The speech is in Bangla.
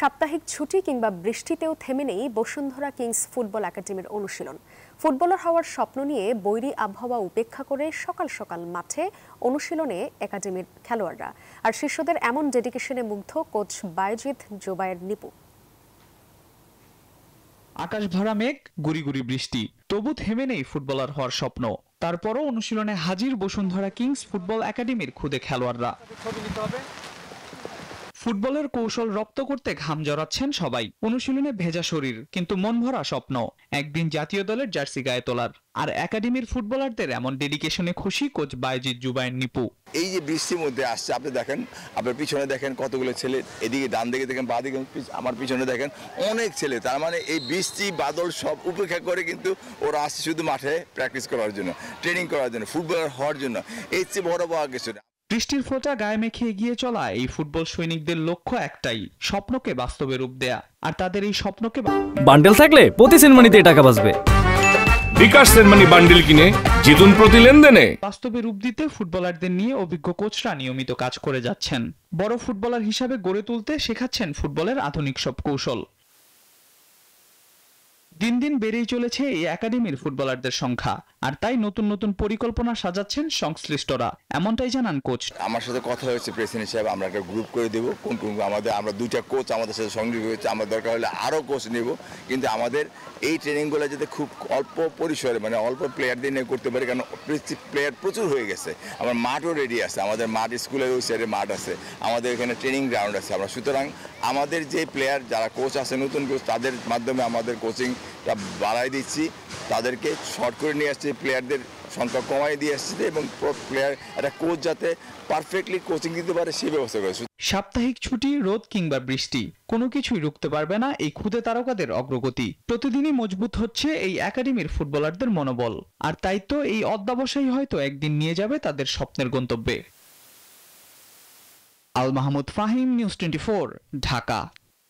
সাপ্তাহিক ছুটি কিংবা বৃষ্টিতেও থেমে নেই বসুন্ধরা কিংস ফুটবল একাডেমির অনুশীলন। ফুটবলার হওয়ার স্বপ্ন নিয়ে বৈরী আবহাওয়া উপেক্ষা করে সকাল সকাল মাঠে অনুশীলনে একাডেমির খেলোয়াড়রা। আর শিষ্যদের এমন ডেডিকেশনে মুগ্ধ কোচ বায়েজিদ জোবায়ের নিপু। আকাশ ভরা মেঘ, গুড়ি গুড়ি বৃষ্টি, তবু থেমে নেই ফুটবলার হওয়ার স্বপ্ন। তারপরও অনুশীলনে হাজির বসুন্ধরা কিংস ফুটবল একাডেমির খুদে খেলোয়াড়রা। ফুটবলের কৌশল রপ্ত করতে ঘাম জড়াচ্ছেন সবাই। অনুশীলনে ভেজা শরীর, কিন্তু মন ভরা স্বপ্ন একদিন জাতীয় দলের জার্সি গায়ে তোলার। আর একাডেমির ফুটবলারদের এমন ডেডিকেশনে খুশি কোচ বায়েজিদ জোবায়ের নিপু। এই যে বৃষ্টির মধ্যে আসছে, আপনি দেখেন, আপনার পিছনে দেখেন কতগুলো ছেলে, এদিকে ডান দিকে দেখেন, বাঁ দিকে আমার পিছনে দেখেন অনেক ছেলে। তার মানে এই বৃষ্টি বাদল সব উপেক্ষা করে কিন্তু ওরা আসছে শুধু মাঠে প্র্যাকটিস করার জন্য, ট্রেনিং করার জন্য, ফুটবলার হওয়ার জন্য। এই চেয়ে বড় পাওয়া কিছু না। বৃষ্টির ফোঁটা গায়ে মেখে এগিয়ে চলা এই ফুটবল সৈনিকদের লক্ষ্য একটাই, স্বপ্নকে বাস্তবে রূপ দেয়া। আর তাদের এই স্বপ্নকে বান্ডেল থাকলে প্রতি সেনমানিতে টাকা বাঁচবে। বিকাশ সেনমানি বান্ডেল কিনে জিতুন প্রতি লেনদেনে। বাস্তবে রূপ দিতে ফুটবলারদের নিয়ে অভিজ্ঞ কোচরা নিয়মিত কাজ করে যাচ্ছেন। বড় ফুটবলার হিসাবে গড়ে তুলতে শেখাচ্ছেন ফুটবলের আধুনিক সব কৌশল। দিন দিন বেড়েই চলেছে এই একাডেমির ফুটবলারদের সংখ্যা। আর তাই নতুন নতুন পরিকল্পনা সাজাচ্ছেন সংশ্লিষ্টরা, এমনটাই জানান কোচ। আমার সাথে কথা হয়েছে প্রেসিডেন্ট সাহেব, আমরা একটা গ্রুপ করে দেবো। কোন আমরা দুইটা কোচ আমাদের সাথে সংযুক্ত হয়েছে। আমার দরকার হলে আরও কোচ নেব, কিন্তু আমাদের এই ট্রেনিংগুলো যাতে খুব অল্প পরিসরে, মানে অল্প প্লেয়ার দিয়ে নিয়ে করতে পারে, কারণ প্লেয়ার প্রচুর হয়ে গেছে। আমার মাঠও রেডি আছে, আমাদের মাঠ স্কুলের ওই সাইডে মাঠ আছে, আমাদের এখানে ট্রেনিং গ্রাউন্ড আছে। আমরা সুতরাং আমাদের যে প্লেয়ার যারা কোচ আছে, নতুন কোচ, তাদের মাধ্যমে আমাদের কোচিংটা বাড়াই দিচ্ছি, তাদেরকে শর্ট করে নিয়ে আসছি, প্লেয়ারদের সংখ্যা কমাই দিয়ে আসছে, এবং প্লেয়ার একটা কোচ যাতে পারফেক্টলি কোচিং দিতে পারে সেই ব্যবস্থা করেছে। সাপ্তাহিক ছুটি, রোদ কিংবা বৃষ্টি, কোনো কিছুই রুখতে পারবে না এই ক্ষুদে তারকাদের অগ্রগতি। প্রতিদিনই মজবুত হচ্ছে এই একাডেমির ফুটবলারদের মনোবল। আর তাই তো এই অধ্যবসায় হয়তো একদিন নিয়ে যাবে তাদের স্বপ্নের গন্তব্যে। আল মাহমুদ ফাহিম, নিউজ 24, ঢাকা।